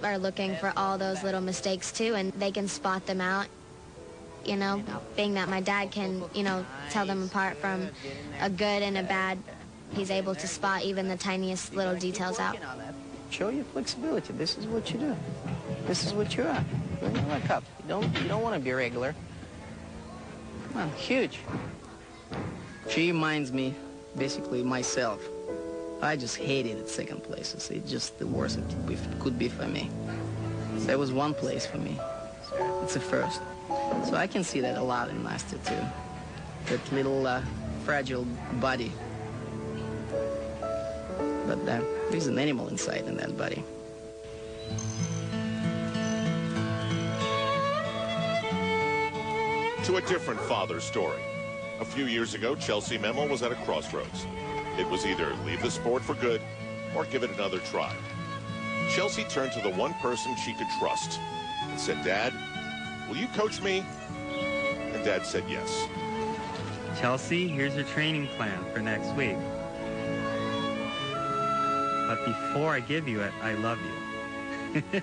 are looking for all those little mistakes too, and they can spot them out. You know, being that my dad can, you know, tell them apart from a good and a bad, he's able to spot even the tiniest little details out. Show your flexibility. This is what you do. This is what you are. Bring your leg up. You don't want to be regular. Come on, huge. She reminds me, basically, myself. I just hated at second places. It's just the worst it could be for me. There was one place for me. It's a first. So I can see that a lot in Nastya, too. That little fragile body. But there's an animal inside in that body. To a different father story. A few years ago, Chelsea Memel was at a crossroads. It was either leave the sport for good or give it another try. Chelsea turned to the one person she could trust and said, "Dad, will you coach me?" And Dad said yes. Chelsea, here's your training plan for next week. But before I give you it, I love you.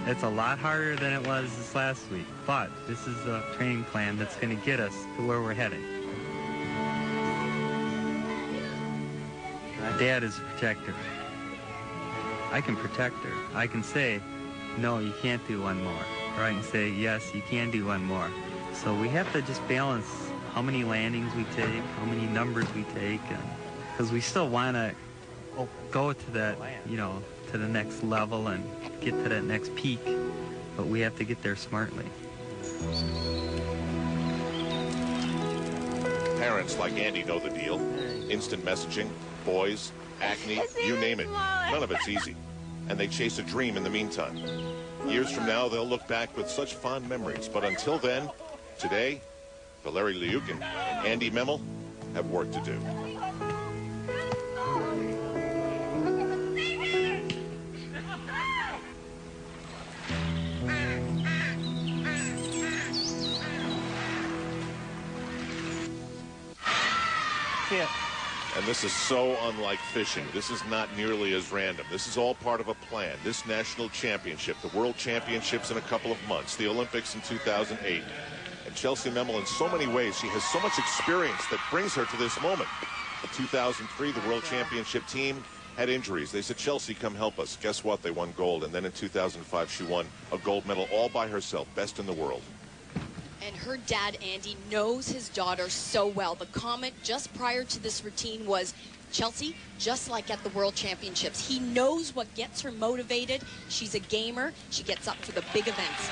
It's a lot harder than it was this last week, but this is a training plan that's going to get us to where we're heading. Dad is a protector. I can protect her. I can say, no, you can't do one more. Or I can say, yes, you can do one more. So we have to just balance how many landings we take, how many numbers we take, because we still want to go to that, you know, to the next level and get to that next peak, but we have to get there smartly. Parents like Andy know the deal. Instant messaging, boys, acne, you name it. None of it's easy. And they chase a dream in the meantime. Years from now, they'll look back with such fond memories. But until then, today, Valeri Liukin and Andy Memel have work to do. And this is so unlike fishing. This is not nearly as random. This is all part of a plan. This national championship, the World Championships in a couple of months, the Olympics in 2008. And Chelsea Memel, in so many ways, she has so much experience that brings her to this moment. In 2003, the World Championship team had injuries. They said, "Chelsea, come help us." Guess what? They won gold. And then in 2005, she won a gold medal all by herself, best in the world. And her dad, Andy, knows his daughter so well. The comment just prior to this routine was, Chelsea, just like at the World Championships, he knows what gets her motivated. She's a gamer. She gets up for the big events.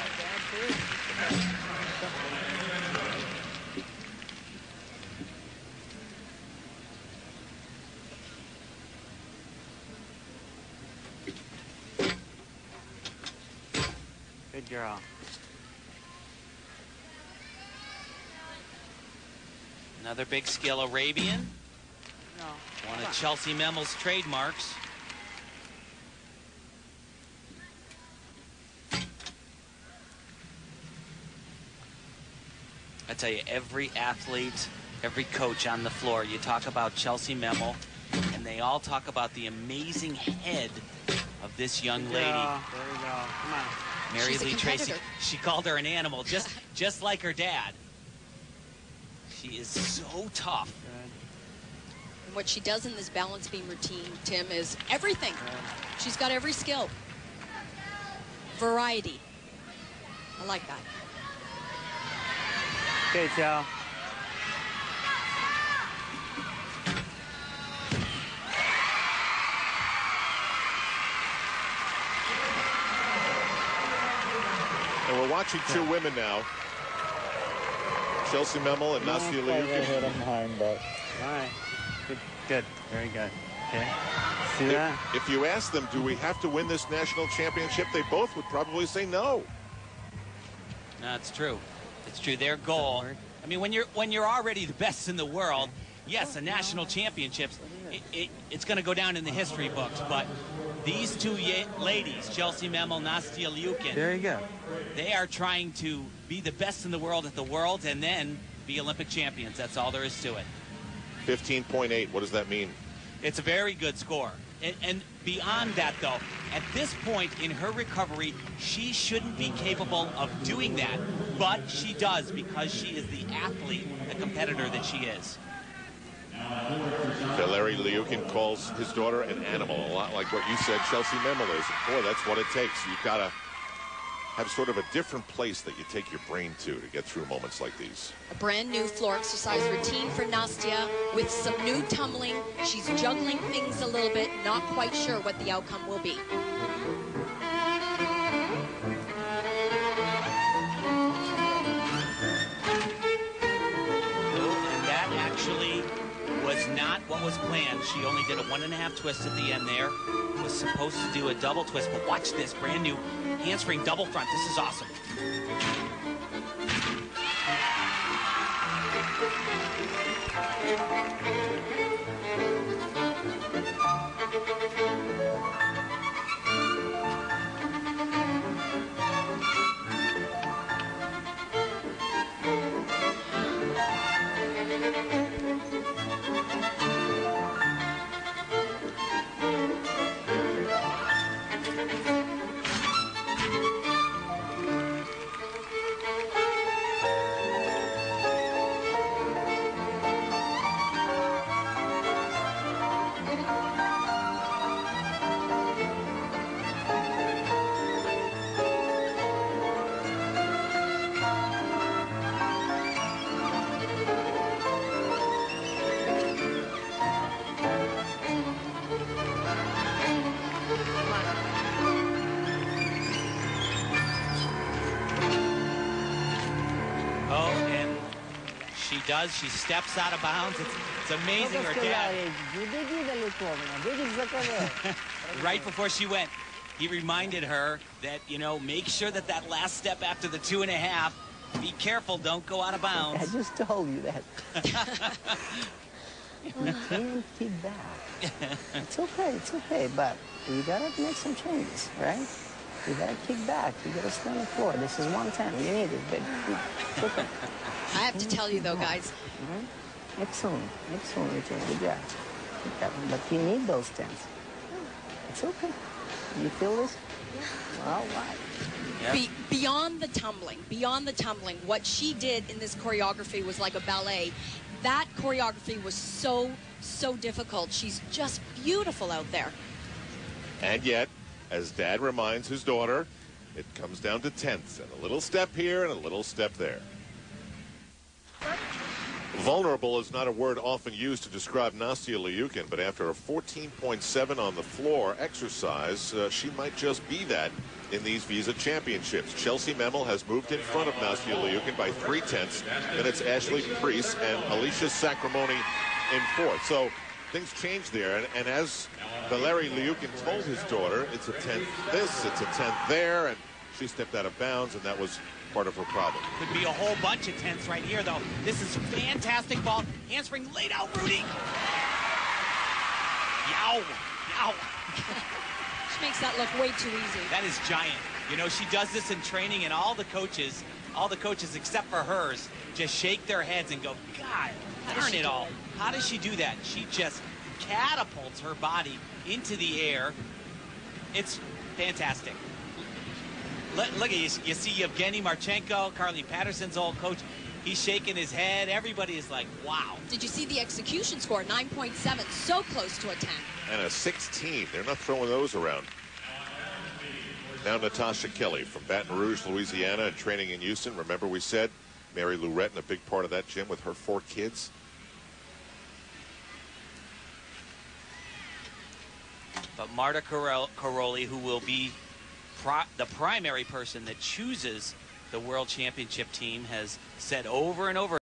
Good girl. Another big skill, Arabian. No. One of Chelsea Memel's trademarks. I tell you, every athlete, every coach on the floor, you talk about Chelsea Memel, and they all talk about the amazing head of this young lady. There we go. Come on. Mary Lee Tracy. She called her an animal, just like her dad. She is so tough. And what she does in this balance beam routine, Tim, is everything. She's got every skill. Variety. I like that. Okay, Chow. And we're watching two women now. Chelsea Memel and Nastya Liukin. Hit him hard, but all right. Good. Very good. Okay. See that? If you ask them, do we have to win this national championship, they both would probably say no. No, it's true. It's true. Their goal. I mean, when you're already the best in the world, yes, a national championships, it's going to go down in the history books. But these two ladies, Chelsea Memel, Nastya Liukin, there you go. They are trying to be the best in the world at the Worlds and then be Olympic champions. That's all there is to it. 15.8. What does that mean? It's a very good score. And beyond that, though, at this point in her recovery, she shouldn't be capable of doing that. But she does, because she is the athlete, the competitor that she is. Valeri Liukin calls his daughter an animal, a lot like what you said Chelsea Memel is. And boy, that's what it takes. You've got to have sort of a different place that you take your brain to get through moments like these. A brand new floor exercise routine for Nastya with some new tumbling. She's juggling things a little bit, not quite sure what the outcome will be. And that actually was not what was planned. She only did a 1.5 twist at the end there. Was supposed to do a double twist, but watch this brand new handspring double front. This is awesome. She does. She steps out of bounds. It's amazing. Her dad, right before she went, he reminded her that, you know, make sure that that last step after the 2.5, be careful, don't go out of bounds. I just told you that. You can't kick back. It's okay, but we gotta make some changes, right? You gotta kick back. You gotta stay on the floor. This is 110. You need it, baby. It's okay. I have to tell you, though, guys. Excellent, good job. But you need those 10s. It's okay. You feel this? Well, why? Yep. Beyond the tumbling, what she did in this choreography was like a ballet. That choreography was so difficult. She's just beautiful out there. And yet, as Dad reminds his daughter, it comes down to tenths, and a little step here and a little step there. Vulnerable is not a word often used to describe Nastya Liukin, but after a 14.7 on the floor exercise, she might just be that in these Visa Championships. Chelsea Memel has moved in front of Nastya Liukin by 0.3. Then it's Ashley Preece and Alicia Sacramone in fourth. So things change there. And as Valeri Liukin told his daughter, it's a 10th this, it's a 10th there, and she stepped out of bounds, and that was part of her problem. Could be a whole bunch of tenths right here, though. This is fantastic ball. Handspring laid out, Rudy. Yow. She makes that look way too easy. That is giant. You know, she does this in training, and all the coaches except for hers, just shake their heads and go, God, darn it all. How does she do that? She just catapults her body into the air. It's fantastic. Look at you. You see Yevgeny Marchenko, Carly Patterson's old coach. He's shaking his head. Everybody is like, wow. Did you see the execution score? 9.7, so close to a 10. And a 16. They're not throwing those around. Now Natasha Kelly from Baton Rouge, Louisiana, and training in Houston. Remember we said Mary Lou Retton, a big part of that gym with her 4 kids. But Marta Karolyi, who will be the primary person that chooses the World Championship team, has said over and over